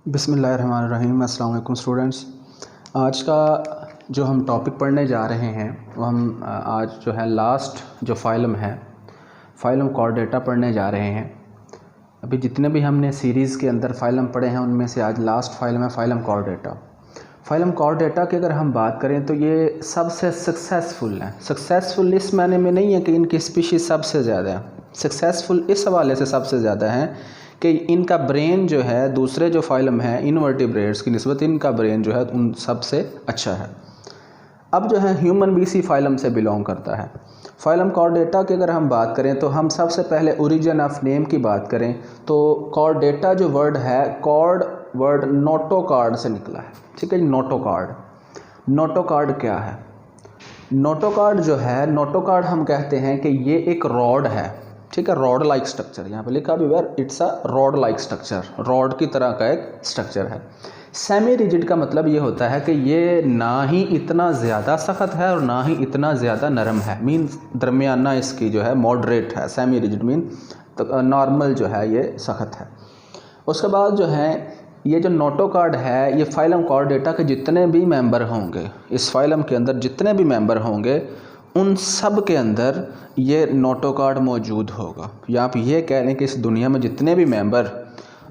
बिस्मिल्लाहिर्रहमानिर्रहीम। अस्सलाम वालेकुम स्टूडेंट्स। आज का जो हम टॉपिक पढ़ने जा रहे हैं वो हम आज जो है लास्ट जो फ़ाइलम है फ़ाइलम कॉर्डेटा पढ़ने जा रहे हैं। अभी जितने भी हमने सीरीज़ के अंदर फ़ाइलम पढ़े हैं उनमें से आज लास्ट फ़ाइलम है फ़ाइलम कॉर्डेटा। फ़ाइलम कॉर्डेटा की अगर हम बात करें तो ये सबसे सक्सेसफुल है। सक्सेसफुल इस मायने में नहीं है कि इनकी स्पीशीज़ सबसे ज़्यादा है, सक्सेसफुल इस हवाले से सबसे ज़्यादा है कि इनका ब्रेन जो है दूसरे जो फाइलम है इनवर्टिब्रेट्स की निस्बत इनका ब्रेन जो है उन सबसे अच्छा है। अब जो है ह्यूमन भी इसी फाइलम से बिलोंग करता है। फाइलम कॉर्डेटा की अगर हम बात करें तो हम सबसे पहले ओरिजिन ऑफ नेम की बात करें तो कॉर्डेटा जो वर्ड है कॉर्ड वर्ड नोटोकार्ड से निकला है। ठीक है जी, नोटोकार्ड। नोटोकार्ड क्या है? नोटोकार्ड जो है, नोटोकार्ड हम कहते हैं कि ये एक रॉड है। ठीक है, रॉड लाइक स्ट्रक्चर, यहाँ पे लिखा भी है it's a rod like structure, rod की तरह का एक स्ट्रक्चर है। सेमी रिजिड का मतलब ये होता है कि ये ना ही इतना ज़्यादा सख्त है और ना ही इतना ज़्यादा नरम है, मीन दरमियाना इसकी जो है मॉडरेट है। सेमी रिजिड मीन तो नॉर्मल जो है ये सख्त है। उसके बाद जो है ये जो नोटोकार्ड है ये फाइलम कॉर्डेटा के जितने भी मेंबर होंगे, इस फाइलम के अंदर जितने भी मेंबर होंगे उन सब के अंदर ये नोटोकार्ड मौजूद होगा। या आप ये कह लें कि इस दुनिया में जितने भी मेंबर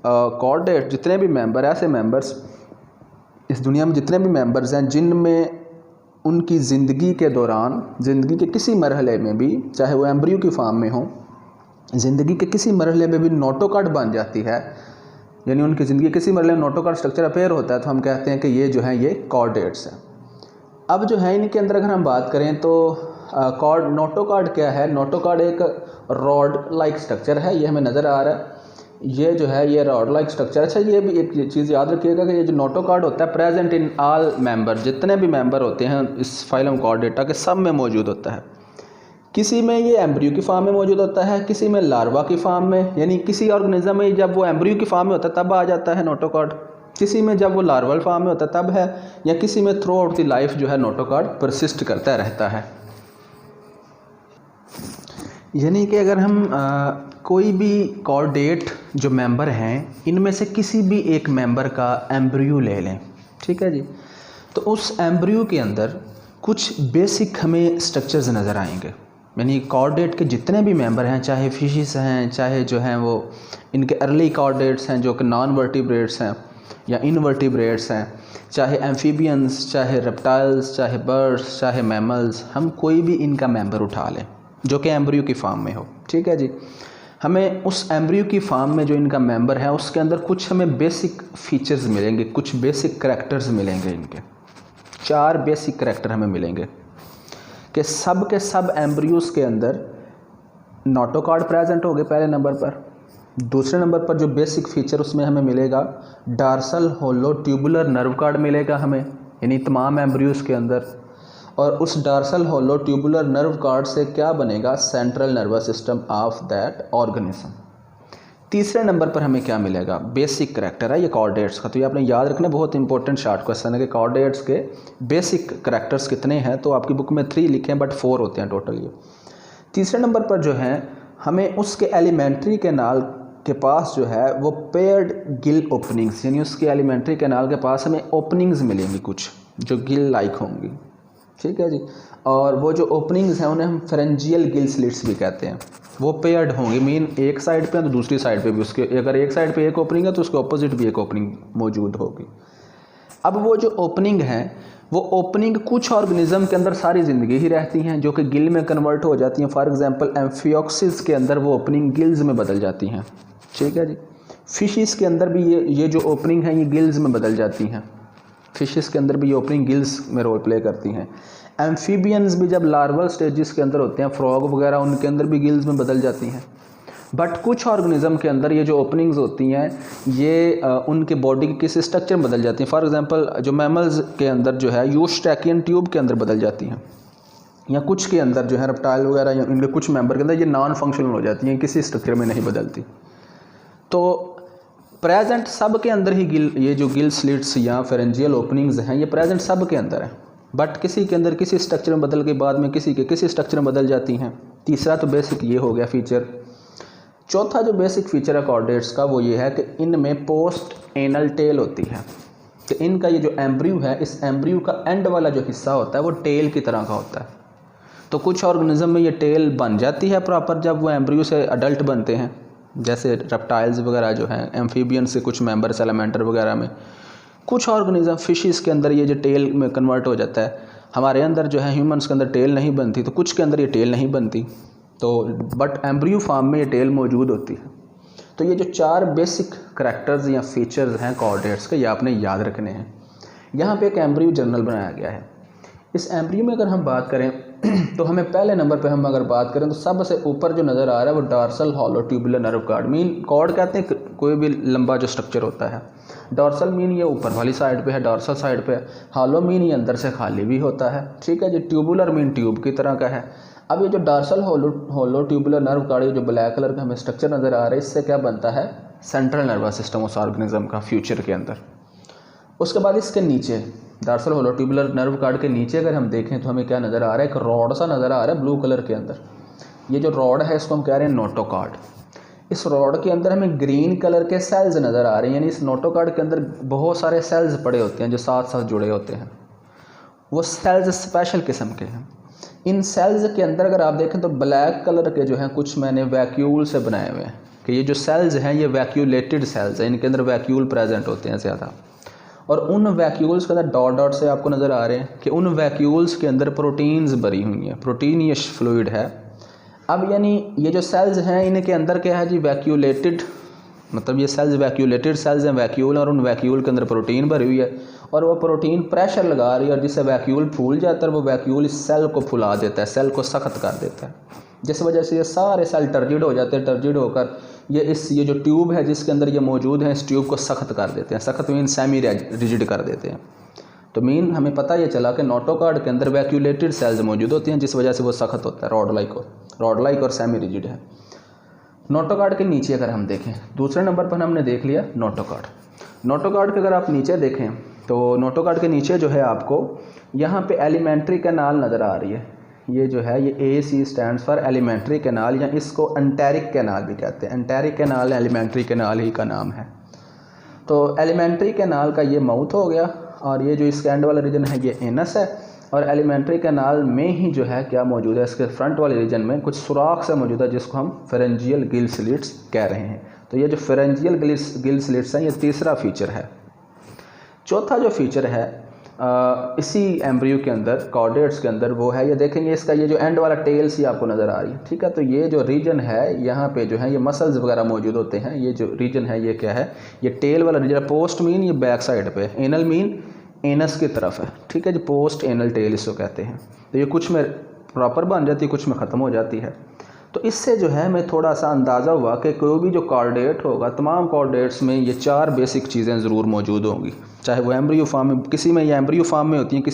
कॉर्डेट जितने भी मेंबर ऐसे मेंबर्स इस दुनिया में जितने भी मेंबर्स हैं जिनमें उनकी ज़िंदगी के दौरान ज़िंदगी के किसी मरहले में भी, चाहे वो एम्ब्रियो की फॉर्म में हो, ज़िंदगी के किसी मरहले में भी नोटोकार्ड बन जाती है, यानी उनकी ज़िंदगी किसी मरहले में नोटोकार्ड स्ट्रक्चर अपेयर होता है, तो हम कहते हैं कि ये जो है ये कॉर्डेट्स हैं। अब जो है इनके अंदर अगर हम बात करें तो नोटोकार्ड क्या है? नोटोकार्ड एक रॉड लाइक स्ट्रक्चर है, ये हमें नज़र आ रहा है। ये जो है ये रॉड लाइक स्ट्रक्चर। अच्छा, ये भी एक चीज़ याद रखिएगा कि ये जो नोटोकार्ड होता है प्रेजेंट इन ऑल मेंबर, जितने भी मेंबर होते हैं इस फाइलम कॉर्डेटा के सब में मौजूद होता है। किसी में ये एम्ब्रियो की फॉर्म में मौजूद होता है, किसी में लार्वा की फॉर्म में, यानी किसी ऑर्गेनिज्म में जब वो एम्ब्रियो की फॉर्म में होता है तब आ जाता है नोटोकार्ड, किसी में जब वो लार्वल फॉर्म में होता है तब है, या किसी में थ्रू आउट द लाइफ जो है नोटोकार्ड परसिस्ट करता रहता है। यानी कि अगर हम कोई भी कॉर्डेट जो मेंबर हैं इनमें से किसी भी एक मेंबर का एम्ब्रियो ले लें, ठीक है जी, तो उस एम्ब्रियो के अंदर कुछ बेसिक हमें स्ट्रक्चर्स नज़र आएंगे। यानी कॉर्डेट के जितने भी मेंबर हैं, चाहे फिशिस हैं, चाहे जो हैं वो इनके अर्ली कॉर्डेट्स हैं जो कि नॉन वर्टिब्रेट्स हैं या इनवर्टिब्रेट्स हैं, चाहे एम्फीबियंस, चाहे रेप्टाइल्स, चाहे बर्ड्स, चाहे मैमल्स, हम कोई भी इनका मेंबर उठा लें जो कि एम्ब्रियो की फॉर्म में हो। ठीक है जी, हमें उस एम्ब्रियो की फॉर्म में जो इनका मेंबर है उसके अंदर कुछ हमें बेसिक फीचर्स मिलेंगे, कुछ बेसिक करैक्टर्स मिलेंगे। इनके 4 बेसिक करैक्टर हमें मिलेंगे कि सब के सब एम्ब्रियोज़ के अंदर नोटोकार्ड प्रेजेंट होंगे पहले नंबर पर। दूसरे नंबर पर जो बेसिक फीचर उसमें हमें मिलेगा डार्सल होलो ट्यूबुलर नर्व कार्ड मिलेगा हमें, यानी तमाम एम्ब्रियोज़ के अंदर। और उस डार्सल होलो ट्यूबुलर नर्व कार्ड से क्या बनेगा? Central nervous system of that organism. तीसरे नंबर पर हमें क्या मिलेगा? बेसिक करैक्टर है ये कॉर्डेट्स का, तो ये आपने याद रखना, बहुत इंपॉर्टेंट शॉर्ट क्वेश्चन है कि कॉर्डेट्स के बेसिक करैक्टर्स कितने हैं। तो आपकी बुक में 3 लिखे हैं बट 4 होते हैं टोटल। ये तीसरे नंबर पर जो है हमें उसके एलिमेंट्री कैनाल के पास जो है वो पेयर्ड गिल ओपनिंग्स, यानी उसके एलिमेंट्री कैनाल के पास हमें ओपनिंग्स मिलेंगी कुछ जो गिल लाइक होंगी। ठीक है जी, और वो जो ओपनिंग्स हैं उन्हें हम फेरेंजियल गिल स्लिट्स भी कहते हैं। वो पेयर्ड होंगी, मीन एक साइड पे तो दूसरी साइड पे भी उसके, अगर एक साइड पे एक ओपनिंग है तो उसके ऑपोजिट भी एक ओपनिंग मौजूद होगी। अब वो जो ओपनिंग है वो ओपनिंग कुछ ऑर्गेनिज्म के अंदर सारी ज़िंदगी ही रहती हैं जो कि गिल में कन्वर्ट हो जाती हैं। फॉर एग्जांपल एम्फियोक्सिस के अंदर वो ओपनिंग गिल्स में बदल जाती हैं। ठीक है जी, फिशिस के अंदर भी ये जो ओपनिंग है ये गिल्स में बदल जाती हैं। फिशेस के अंदर भी ये ओपनिंग गिल्स में रोल प्ले करती हैं। एम्फीबियंस भी जब लार्वल स्टेजेस के अंदर होते हैं, फ्रॉग वगैरह, उनके अंदर भी गिल्स में बदल जाती हैं। बट कुछ ऑर्गेनिज्म के अंदर ये जो ओपनिंग्स होती हैं ये उनके बॉडी के किसी स्ट्रक्चर में बदल जाती हैं। फॉर एग्जांपल जो मैमल्स के अंदर जो है यूस्टैकियन ट्यूब के अंदर बदल जाती हैं, या कुछ के अंदर जो है रेप्टाइल वगैरह या इनके कुछ मेंबर के अंदर ये नॉन फंक्शनल हो जाती हैं, किसी स्ट्रक्चर में नहीं बदलती। तो प्रेजेंट सब के अंदर ही ये जो गिल स्लिट्स या फेरेंजियल ओपनिंग्स हैं ये प्रेजेंट सब के अंदर है, बट किसी के अंदर किसी स्ट्रक्चर में बदल के बाद में किसी के किसी स्ट्रक्चर में बदल जाती हैं। तीसरा तो बेसिक ये हो गया फीचर। चौथा जो बेसिक फीचर है कॉर्डेट्स का वो ये है कि इनमें पोस्ट एनल टेल होती है, कि इनका ये जो एम्ब्रियो है, इस एम्ब्रियो का एंड वाला जो हिस्सा होता है वो टेल की तरह का होता है। तो कुछ ऑर्गेनिज्म में ये टेल बन जाती है प्रॉपर जब वो एम्ब्रियो से अडल्ट बनते हैं, जैसे रेप्टाइल्स वगैरह जो हैं, एम्फीबियन से कुछ मेंबर सैलामेंडर वगैरह में। कुछ ऑर्गेनिज्म फिशिस के अंदर ये जो टेल में कन्वर्ट हो जाता है। हमारे अंदर जो है ह्यूमंस के अंदर टेल नहीं बनती, तो कुछ के अंदर ये टेल नहीं बनती, तो बट एम्ब्रियो फॉर्म में ये टेल मौजूद होती है। तो ये जो 4 बेसिक करैक्टर्स या फीचर्स हैं कॉर्डेट्स के, ये आपने याद रखने हैं। यहाँ पे एक एम्ब्रियो जर्नल बनाया गया है। इस एम्ब्रियो में अगर हम बात करें तो हमें पहले नंबर पे हम अगर बात करें तो सबसे ऊपर जो नज़र आ रहा है वो dorsal hollow tubular nerve cord. Mean cord कहते हैं कोई भी लंबा जो स्ट्रक्चर होता है। डॉर्सल मीन ये ऊपर वाली साइड पे है, डॉर्सल साइड पे है। हॉलो मीन ये अंदर से खाली भी होता है, ठीक है जी। ट्यूबुलर मीन ट्यूब की तरह का है। अब ये जो dorsal hollow tubular nerve cord, ये जो ब्लैक कलर का हमें स्ट्रक्चर नज़र आ रहा है, इससे क्या बनता है, सेंट्रल नर्वस सिस्टम उस ऑर्गेनिज्म का फ्यूचर के अंदर। उसके बाद इसके नीचे dorsal hollow tubular nerve cord के नीचे अगर हम देखें तो हमें क्या नज़र आ रहा है, एक रॉड सा नज़र आ रहा है ब्लू कलर के अंदर। ये जो रॉड है इसको हम कह रहे हैं नोटोकॉर्ड। इस रॉड के अंदर हमें ग्रीन कलर के सेल्स नज़र आ रहे हैं, यानी इस नोटोकॉर्ड के अंदर बहुत सारे सेल्स पड़े होते हैं जो साथ साथ जुड़े होते हैं। वो सेल्स स्पेशल किस्म के हैं। इन सेल्स के अंदर अगर आप देखें तो ब्लैक कलर के जो हैं कुछ मैंने वैक्यूल से बनाए हुए हैं, कि ये जो सेल्स हैं ये वैक्यूलेटेड सेल्स हैं, इनके अंदर वैक्यूल प्रेजेंट होते हैं ज़्यादा। और उन वैक्यूल्स के अंदर डॉट डॉट से आपको नज़र आ रहे हैं कि उन वैक्यूल्स के अंदर प्रोटीन्स भरी हुई हैं। प्रोटीन ये फ्लूइड है। अब यानी ये जो सेल्स हैं इनके अंदर क्या है जी, वैक्यूलेटेड, मतलब ये सेल्स वैक्यूलेटेड सेल्स हैं, वैक्यूल, और उन वैक्यूल के अंदर प्रोटीन भरी हुई है और वो प्रोटीन प्रेशर लगा रही है और जिससे वैक्यूल फूल जाता है। वो वैक्यूल इस सेल को फुला देता है, सेल को सख्त कर देता है, जिस वजह से ये सारे सेल टर्जिड हो जाते हैं। टर्जिड होकर ये जो ट्यूब है जिसके अंदर ये मौजूद है, इस ट्यूब को सख्त कर देते हैं। सख्त मीन सेमी रिजिड कर देते हैं। तो मीन हमें पता ये चला कि नोटोकॉर्ड के अंदर वैक्यूलेटेड सेल्स मौजूद होती हैं जिस वजह से वो सख्त होता है, रॉड लाइक और सेमी रिजिड है। नोटोकॉर्ड के नीचे अगर हम देखें, दूसरे नंबर पर हमने देख लिया नोटोकॉर्ड। नोटोकॉर्ड के अगर आप नीचे देखें तो नोटोकॉर्ड के नीचे जो है आपको यहाँ पे एलिमेंट्री कैनाल नज़र आ रही है। ये जो है ये AC stands for alimentary canal, या इसको एंटेरिक कैनाल भी कहते हैं। एंटेरिक कैनाल एलिमेंट्री कैनाल ही का नाम है। तो एलिमेंट्री कैनाल का ये माउथ हो गया और ये जो इसका एंड वाला रीजन है ये एनस है। और एलिमेंट्री कैनाल में ही जो है क्या मौजूद है, इसके फ्रंट वाले रीजन में कुछ सुराख से मौजूद है जिसको हम फेरेंजियल गिल स्लिट्स कह रहे हैं। तो ये जो फेरेंजियल गिल स्लिट्स हैं ये तीसरा फीचर है। चौथा जो फीचर है इसी एम्ब्रियो के अंदर, कॉर्डेट्स के अंदर, वो है ये देखेंगे इसका ये जो एंड वाला टेल सी आपको नज़र आ रही है, ठीक है। तो ये जो रीजन है यहाँ पे जो है ये मसल्स वगैरह मौजूद होते हैं। ये जो रीजन है ये क्या है, ये टेल वाला रीजन। पोस्ट मीन ये बैक साइड पे, एनल मीन एनस की तरफ है, ठीक है जी। पोस्ट एनल टेल इसको कहते हैं। तो ये कुछ में प्रॉपर बन जाती है, कुछ में ख़त्म हो जाती है। तो इससे जो है मैं थोड़ा सा अंदाज़ा हुआ कि कोई भी जो कॉर्डेट होगा, तमाम कॉर्डेट्स में ये 4 बेसिक चीज़ें ज़रूर मौजूद होंगी, चाहे वो एम्ब्रियो फॉर्म में, किसी में ये एम्ब्रियो फॉर्म में होती हैं,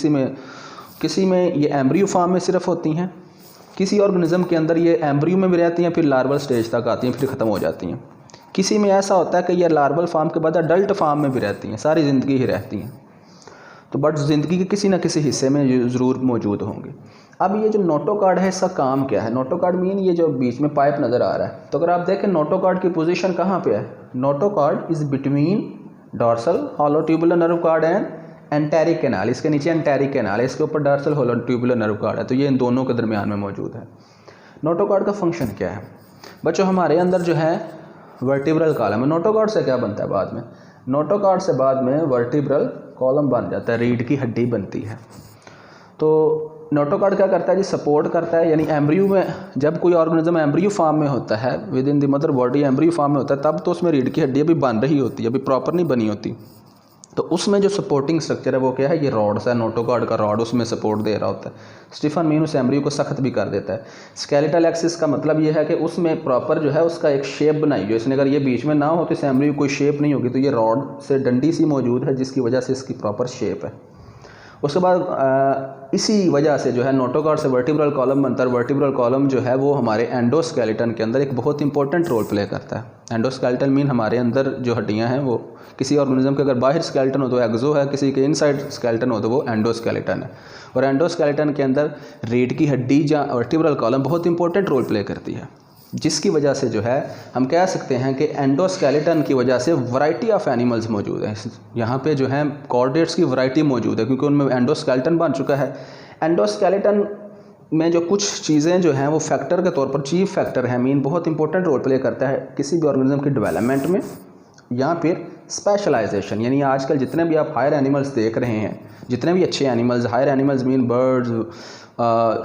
किसी में ये एम्ब्रियो फॉर्म में सिर्फ होती हैं, किसी ऑर्गेनिज्म के अंदर ये एम्ब्रियो में भी रहती हैं, फिर लार्वल स्टेज तक आती हैं, फिर ख़त्म हो जाती हैं। किसी में ऐसा होता है कि ये लार्वल फॉर्म के बाद अडल्ट फॉर्म में भी रहती हैं, सारी ज़िंदगी ही रहती हैं। तो बट ज़िंदगी के किसी न किसी हिस्से में ज़रूर मौजूद होंगे। अब ये जो नोटोकॉर्ड है इसका काम क्या है? नोटोकॉर्ड मीन ये जो बीच में पाइप नज़र आ रहा है, तो अगर आप देखें नोटोकॉर्ड की पोजीशन कहाँ पे है, notochord is between dorsal hollow tubular nerve cord and enteric canal. इसके नीचे एंटेरिक कैनाल है, इसके ऊपर dorsal hollow tubular nerve cord है। तो ये इन दोनों के दरमियान में मौजूद है। नोटोकॉर्ड का फंक्शन क्या है बच्चों? हमारे अंदर जो है वर्टिब्रल कॉलम है। नोटोकॉर्ड से क्या बनता है बाद में? नोटोकॉर्ड से बाद में वर्टिब्रल कॉलम बन जाता है, रीढ़ की हड्डी बनती है। तो नोटोकॉर्ड क्या करता है जी? सपोर्ट करता है। यानी एम्ब्रियो में जब कोई ऑर्गेनिज्म एम्ब्रियो फॉर्म में होता है, with in the mother body embryo form में होता है, तब तो उसमें रीढ़ की हड्डी अभी बन रही होती है, अभी प्रॉपर नहीं बनी होती। तो उसमें जो सपोर्टिंग स्ट्रक्चर है वो क्या है? ये रॉड्स है। नोटोकॉर्ड का रॉड उसमें सपोर्ट दे रहा होता है। स्टीफन मीन उस एम्ब्रियो को सख्त भी कर देता है। स्केलेटल एक्सिस का मतलब ये है कि उसमें प्रॉपर जो है उसका एक शेप बनाई जो इसने, अगर ये बीच में ना हो तो इस एम्ब्रियो कोई शेप नहीं होगी। तो ये रॉड से डंडी सी मौजूद है जिसकी वजह से इसकी प्रॉपर शेप है। उसके बाद इसी वजह से जो है नोटोकॉर्ड से वर्टिब्रल कॉलम बनता है। वर्टिब्रल कॉलम जो है वो हमारे एंडोस्केलेटन के अंदर एक बहुत इंपॉर्टेंट रोल प्ले करता है। एंडोस्केलेटन मीन हमारे अंदर जो हड्डियां हैं वो, किसी ऑर्गेनिज्म के अगर बाहर स्केलेटन हो तो एक्सो है, किसी के इनसाइड स्केलेटन हो तो वो एंडोस्केलेटन है। और एंडोस्केलेटन के अंदर रीढ़ की हड्डी या वर्टिब्रल कॉलम बहुत इंपॉर्टेंट रोल प्ले करती है। जिसकी वजह से जो है हम कह सकते हैं कि एंडोस्केलेटन की वजह से वैरायटी ऑफ एनिमल्स मौजूद हैं। यहाँ पे जो है कॉर्डेट्स की वैरायटी मौजूद है क्योंकि उनमें एंडोस्केलेटन बन चुका है। एंडोस्केलेटन में जो कुछ चीज़ें जो हैं वो फैक्टर के तौर पर चीफ फैक्टर है, मीन बहुत इंपॉर्टेंट रोल प्ले करता है किसी भी ऑर्गेनिज्म की डेवलपमेंट में, या फिर स्पेशलाइजेशन। यानी आजकल जितने भी आप हायर एनिमल्स देख रहे हैं, जितने भी अच्छे animals, higher animals mean birds,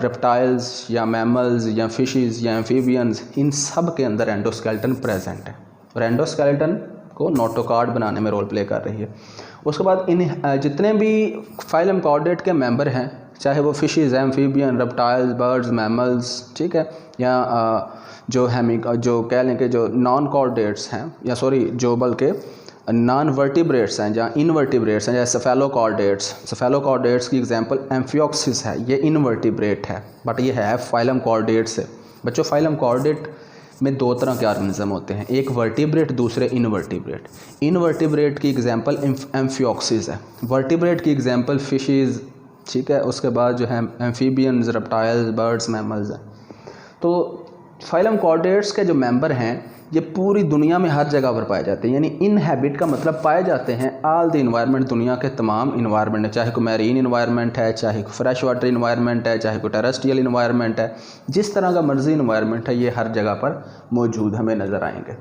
reptiles या मैमल्स या फिशेस या एम्फीबियंस, इन सब के अंदर एंडोस्केलेटन प्रेजेंट है और एंडोस्केलेटन को नोटोकॉर्ड बनाने में रोल प्ले कर रही है। उसके बाद इन जितने भी फाइलम कॉर्डेट के मेंबर हैं, चाहे वो fishes, amphibian, reptiles, birds, mammals, ठीक है, या जो कह लें कि जो नॉन कॉर्डेट्स हैं, या सॉरी जो बल्कि नॉन वर्टिब्रेट्स हैं, जहाँ इनवर्टिब्रेट्स हैं, जैसे सेफेलोकॉर्डेट्स की एग्जांपल एम्फियोक्सिस है, ये इनवर्टिब्रेट है बट ये है फाइलम कॉर्डेट से। बच्चों फाइलम कॉर्डेट में दो तरह के ऑर्गेनिज्म होते हैं, एक वर्टिब्रेट, दूसरे इनवर्टिब्रेट। इनवर्टिब्रेट की एग्जांपल एम्फियोक्सिस है, वर्टिब्रेट की एग्जांपल फिशेस, ठीक है, उसके बाद जो है एम्फीबियंस, रेप्टाइल्स, बर्ड्स, मैमल्स हैं। तो फाइलम कॉर्डेट्स के जो मेंबर हैं ये पूरी दुनिया में हर जगह पर पाए जाते हैं। यानी इनहैबिट का मतलब पाए जाते हैं ऑल द इन्वायरमेंट, दुनिया के तमाम इन्वायरमेंट है, चाहे कोई मैरीन इन्वायरमेंट है, चाहे कोई फ्रेश वाटर इन्वायरमेंट है, चाहे कोई टेरेस्ट्रियल इन्वायरमेंट है, जिस तरह का मर्जी इन्वायरमेंट है ये हर जगह पर मौजूद हमें नज़र आएंगे।